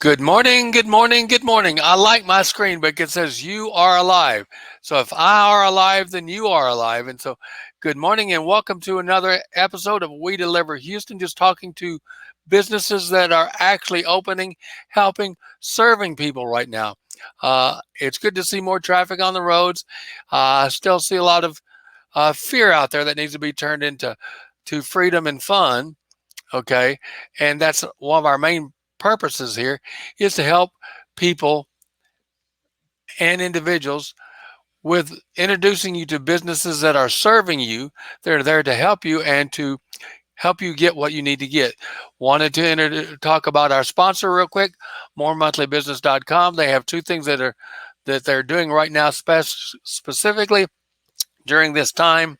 Good morning, good morning, good morning. I like my screen, but it says you are alive. So if I are alive, then you are alive. And so good morning and welcome to another episode of We Deliver Houston, just talking to businesses that are actually opening, helping, serving people right now. It's good to see more traffic on the roads. I still see a lot of fear out there that needs to be turned into freedom and fun. Okay. And that's one of our main purposes here is to help people and individuals with introducing you to businesses that are serving you. They're there to help you and to help you get what you need to get. Wanted to talk about our sponsor real quick, moremonthlybusiness.com. They have two things that they're doing right now, specifically during this time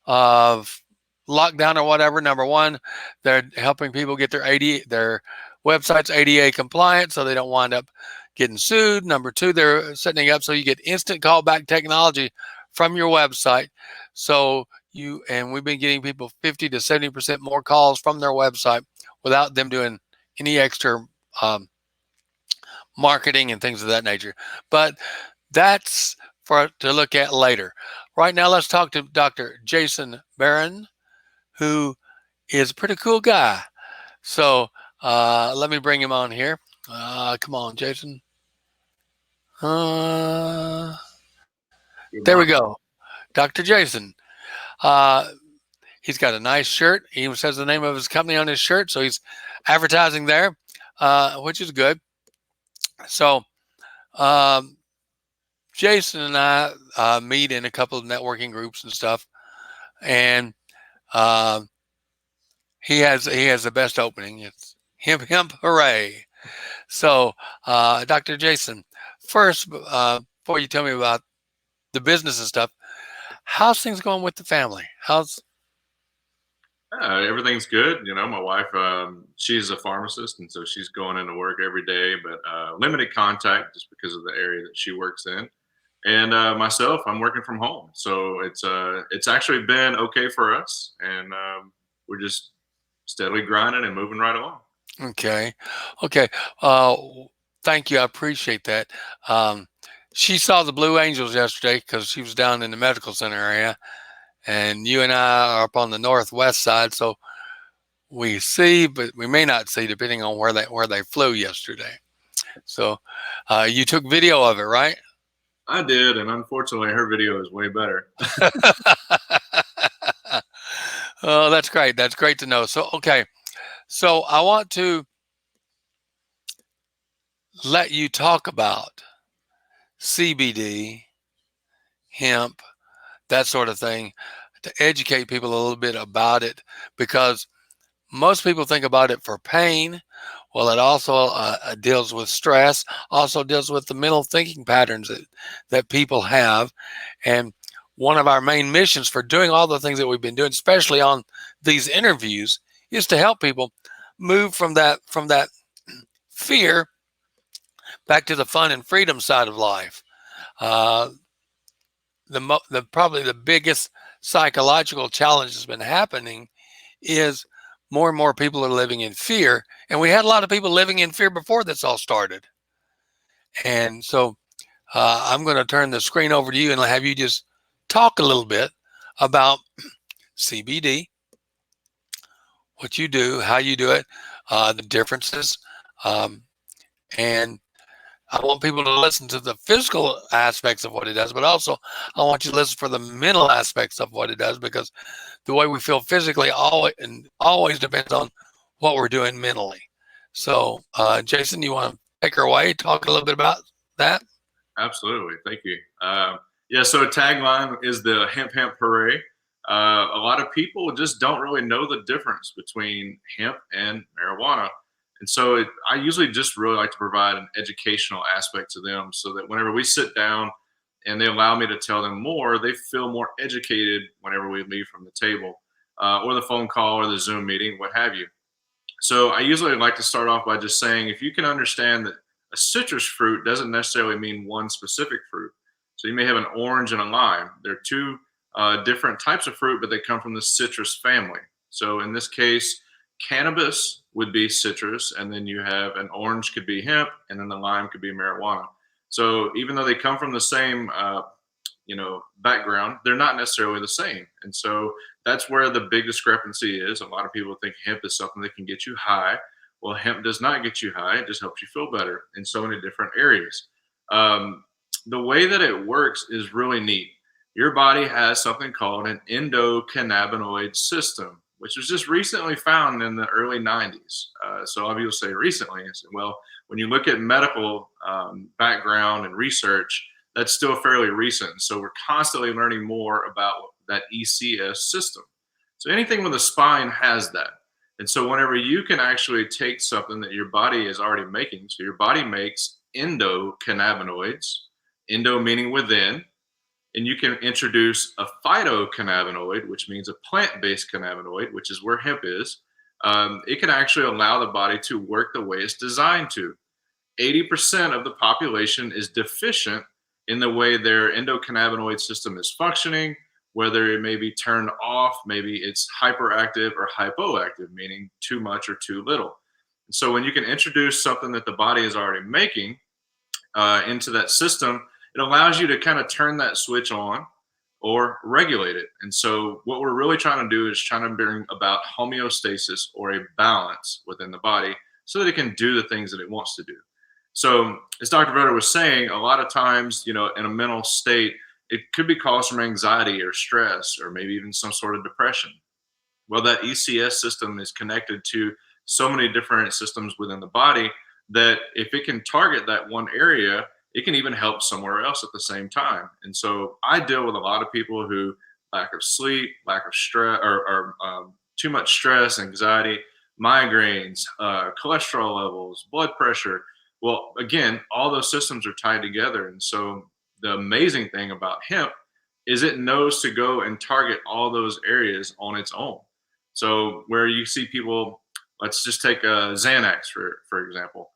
of lockdown or whatever. Number one, they're helping people get their websites ADA compliant so they don't wind up getting sued. Number two, they're setting up so you get instant callback technology from your website. So we've been getting people 50 to 70% more calls from their website without them doing any extra marketing and things of that nature. But that's to look at later. Right now, let's talk to Dr. Jason Barron, who is a pretty cool guy. So let me bring him on here. Come on, Jason. There we go. Dr. Jason. He's got a nice shirt. He even says the name of his company on his shirt, so he's advertising there, which is good. So Jason and I meet in a couple of networking groups and stuff, and he has the best opening. It's hemp, hooray! So, Dr. Jason, first, before you tell me about the business and stuff, how's things going with the family? Everything's good. You know, my wife, she's a pharmacist, and so she's going into work every day, but limited contact just because of the area that she works in. And myself, I'm working from home, so it's actually been okay for us, and we're just steadily grinding and moving right along. Okay. Thank you. I appreciate that. She saw the Blue Angels yesterday because she was down in the medical center area, and you and I are up on the northwest side, so we see, but we may not see depending on where they flew yesterday. So you took video of it, right? I did, and unfortunately, her video is way better. Oh, that's great. That's great to know. So, okay. So I want to let you talk about CBD, hemp, that sort of thing, to educate people a little bit about it, because most people think about it for pain. Well, it also deals with stress, also deals with the mental thinking patterns that people have. And one of our main missions for doing all the things that we've been doing, especially on these interviews, is to help people move from that fear back to the fun and freedom side of life. Probably the biggest psychological challenge that's been happening is more and more people are living in fear, and we had a lot of people living in fear before this all started. And so I'm going to turn the screen over to you and have you just talk a little bit about CBD, what you do, how you do it, the differences, and I want people to listen to the physical aspects of what it does, but also I want you to listen for the mental aspects of what it does, because the way we feel physically always depends on what we're doing mentally. So, Jason, you want to take her away, talk a little bit about that? Absolutely. Thank you. Yeah, so tagline is the hemp hooray. A lot of people just don't really know the difference between hemp and marijuana. And so I usually just really like to provide an educational aspect to them so that whenever we sit down and they allow me to tell them more, they feel more educated whenever we leave from the table or the phone call or the Zoom meeting, what have you. So I usually like to start off by just saying, if you can understand that a citrus fruit doesn't necessarily mean one specific fruit. So you may have an orange and a lime. They're two different types of fruit, but they come from the citrus family. So in this case, cannabis would be citrus, and then you have an orange could be hemp, and then the lime could be marijuana. So even though they come from the same background, they're not necessarily the same. And so that's where the big discrepancy is. A lot of people think hemp is something that can get you high. Well, hemp does not get you high. It just helps you feel better in so many different areas. Um, the way that it works is really neat. Your body has something called an endocannabinoid system, which was just recently found in the early 90s. So a lot of people say recently. I said, well, when you look at medical background and research, that's still fairly recent. So we're constantly learning more about that ECS system. So anything with a spine has that. And so whenever you can actually take something that your body is already making, so your body makes endocannabinoids, endo meaning within, and you can introduce a phytocannabinoid, which means a plant-based cannabinoid, which is where hemp is. It can actually allow the body to work the way it's designed to. 80% of the population is deficient in the way their endocannabinoid system is functioning, whether it may be turned off, maybe it's hyperactive or hypoactive, meaning too much or too little. And so when you can introduce something that the body is already making into that system, it allows you to kind of turn that switch on or regulate it. And so what we're really trying to do is trying to bring about homeostasis or a balance within the body so that it can do the things that it wants to do. So as Dr. Vetter was saying, a lot of times, in a mental state, it could be caused from anxiety or stress or maybe even some sort of depression. Well, that ECS system is connected to so many different systems within the body that if it can target that one area, it can even help somewhere else at the same time. And so I deal with a lot of people who lack of sleep, lack of stress, or too much stress, anxiety, migraines, cholesterol levels, blood pressure. Well, again, all those systems are tied together. And so the amazing thing about hemp is it knows to go and target all those areas on its own. So where you see people, let's just take a Xanax, for example.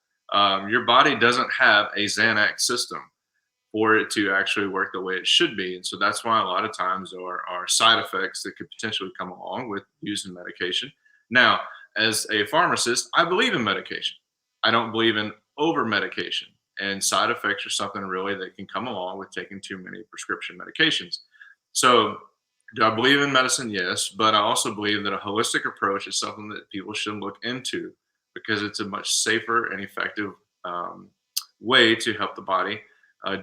Your body doesn't have a Xanax system for it to actually work the way it should be. And so that's why a lot of times there are side effects that could potentially come along with using medication. Now, as a pharmacist, I believe in medication. I don't believe in over medication. And side effects are something really that can come along with taking too many prescription medications. So do I believe in medicine? Yes. But I also believe that a holistic approach is something that people should look into because it's a much safer and effective way to help the body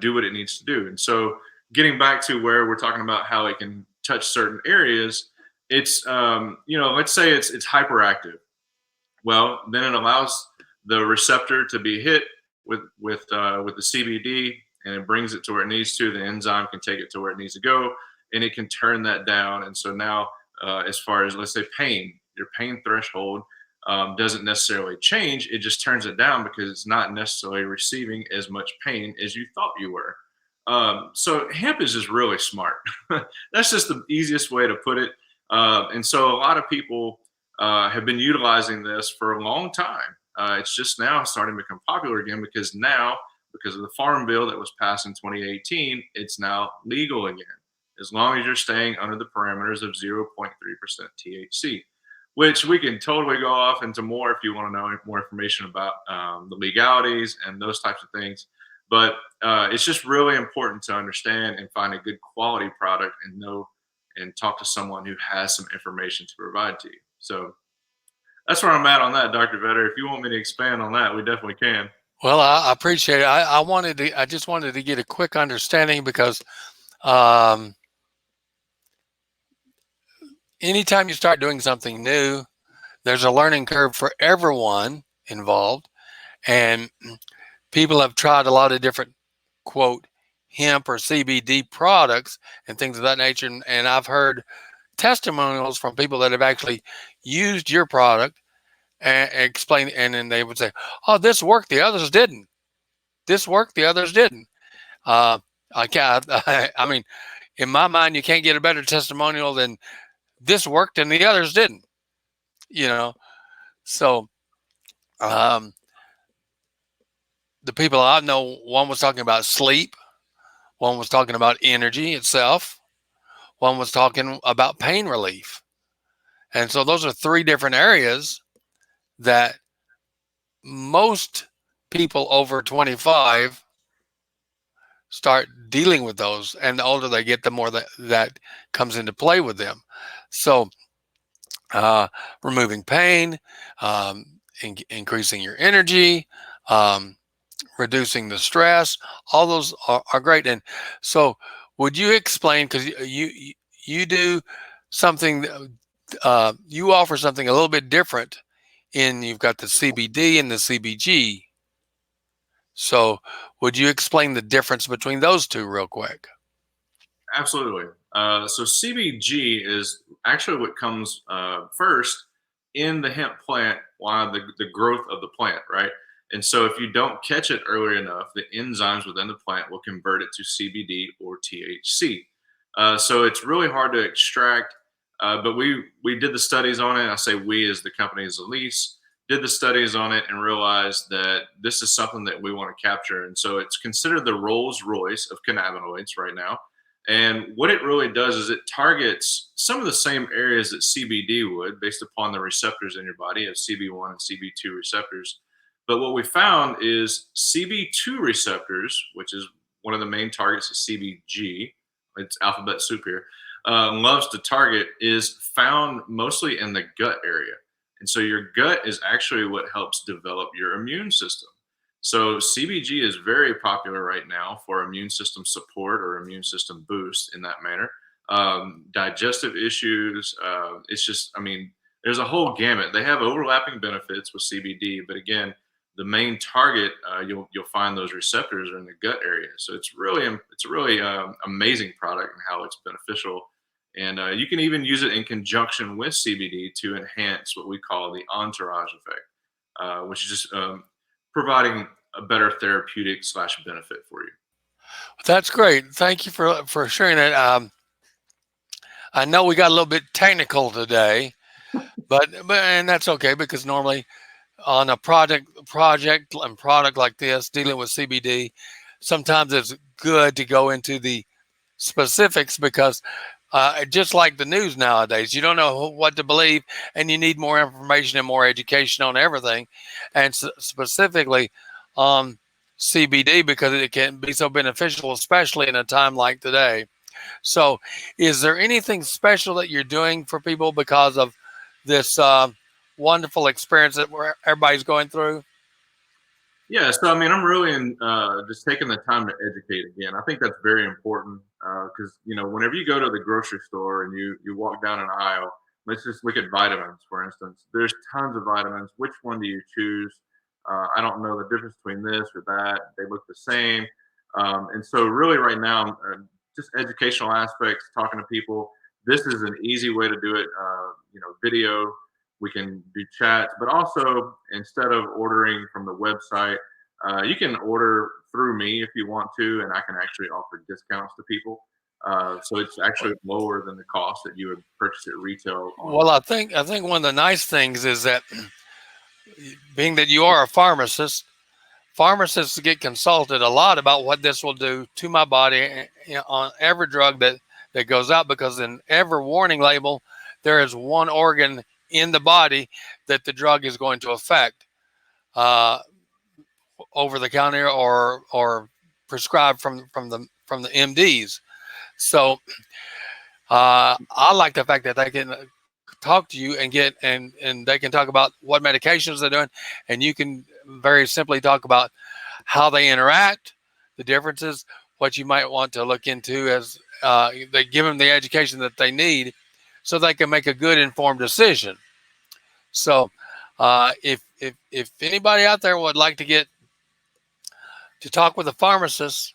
do what it needs to do. And so getting back to where we're talking about how it can touch certain areas, it's, let's say it's hyperactive. Well, then it allows the receptor to be hit with the CBD, and it brings it to where it needs to. The enzyme can take it to where it needs to go, and it can turn that down. And so now, as far as let's say pain, your pain threshold doesn't necessarily change. It just turns it down because it's not necessarily receiving as much pain as you thought you were. So hemp is just really smart. That's just the easiest way to put it. And so a lot of people have been utilizing this for a long time. It's just now starting to become popular again because of the farm bill that was passed in 2018, it's now legal again, as long as you're staying under the parameters of 0.3% THC, which we can totally go off into more if you want to know more information about the legalities and those types of things. But it's just really important to understand and find a good quality product and know and talk to someone who has some information to provide to you. So that's where I'm at on that, Dr. Vetter. If you want me to expand on that, we definitely can. Well, I appreciate it. I just wanted to get a quick understanding because anytime you start doing something new, there's a learning curve for everyone involved. And people have tried a lot of different, quote, hemp or CBD products and things of that nature. And I've heard testimonials from people that have actually used your product and explain, and then they would say, "Oh, this worked, the others didn't. This worked, the others didn't." I can't. I mean, in my mind, you can't get a better testimonial than this worked and the others didn't. You know, so um, the people I know, one was talking about sleep, one was talking about energy itself, one was talking about pain relief, and so those are three different areas that most people over 25 start dealing with those, and the older they get, the more that comes into play with them. So uh, removing pain, increasing your energy, um, reducing the stress, all those are great. And so would you explain, because you do something, you offer something a little bit different, in you've got the CBD and the CBG. So would you explain the difference between those two real quick? Absolutely. So CBG is actually what comes first in the hemp plant while the growth of the plant, right? And so if you don't catch it early enough, the enzymes within the plant will convert it to CBD or THC. So it's really hard to extract, but we did the studies on it. I say we as the company Zilis did the studies on it and realized that this is something that we want to capture. And so it's considered the Rolls Royce of cannabinoids right now. And what it really does is it targets some of the same areas that CBD would, based upon the receptors in your body of CB1 and CB2 receptors. But what we found is CB2 receptors, which is one of the main targets of CBG, it's alphabet soup here, loves to target, is found mostly in the gut area. And so your gut is actually what helps develop your immune system. So CBG is very popular right now for immune system support or immune system boost in that manner. Digestive issues. It's just, I mean, there's a whole gamut. They have overlapping benefits with CBD, but again, the main target you'll find those receptors are in the gut area. So it's a really amazing product and how it's beneficial. And you can even use it in conjunction with CBD to enhance what we call the entourage effect, which is just providing a better therapeutic / benefit for you. That's great. Thank you for sharing that. I know we got a little bit technical today, but and that's okay, because normally on a project and product like this, dealing with CBD, sometimes it's good to go into the specifics, because just like the news nowadays, you don't know what to believe, and you need more information and more education on everything, and specifically on CBD, because it can be so beneficial, especially in a time like today. So, is there anything special that you're doing for people because of this wonderful experience that everybody's going through? Yeah, so I mean, I'm really just taking the time to educate again. I think that's very important because whenever you go to the grocery store and you walk down an aisle, let's just look at vitamins, for instance. There's tons of vitamins. Which one do you choose? I don't know the difference between this or that. They look the same, and so really right now, just educational aspects, talking to people. This is an easy way to do it. Video. We can do chats, but also instead of ordering from the website, you can order through me if you want to, and I can actually offer discounts to people. So it's actually lower than the cost that you would purchase at retail. Well, I think one of the nice things is that, being that you are a pharmacist, pharmacists get consulted a lot about what this will do to my body, on every drug that goes out, because in every warning label there is one organ in the body that the drug is going to affect, uh, over the counter or prescribed from the MDs. So I like the fact that they can talk to you and and they can talk about what medications they're doing, and you can very simply talk about how they interact, the differences, what you might want to look into, as they give them the education that they need, so they can make a good informed decision. So if anybody out there would like to get to talk with a pharmacist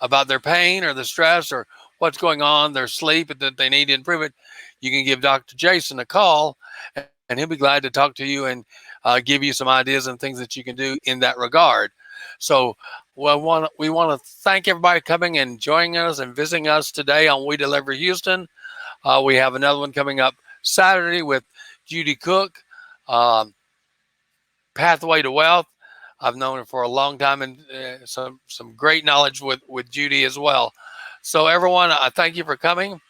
about their pain or the stress or what's going on, their sleep, and that they need to improve it, you can give Dr. Jason a call, and he'll be glad to talk to you and give you some ideas and things that you can do in that regard. So we want to thank everybody coming and joining us and visiting us today on We Deliver Houston. We have another one coming up Saturday with Judy Cook, Pathway to Wealth. I've known her for a long time, and some great knowledge with Judy as well. So everyone, I thank you for coming,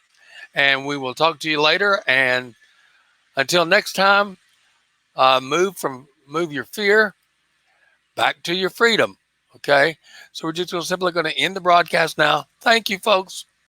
and we will talk to you later. And until next time, move from move your fear back to your freedom. Okay. So we're just simply going to end the broadcast now. Thank you, folks.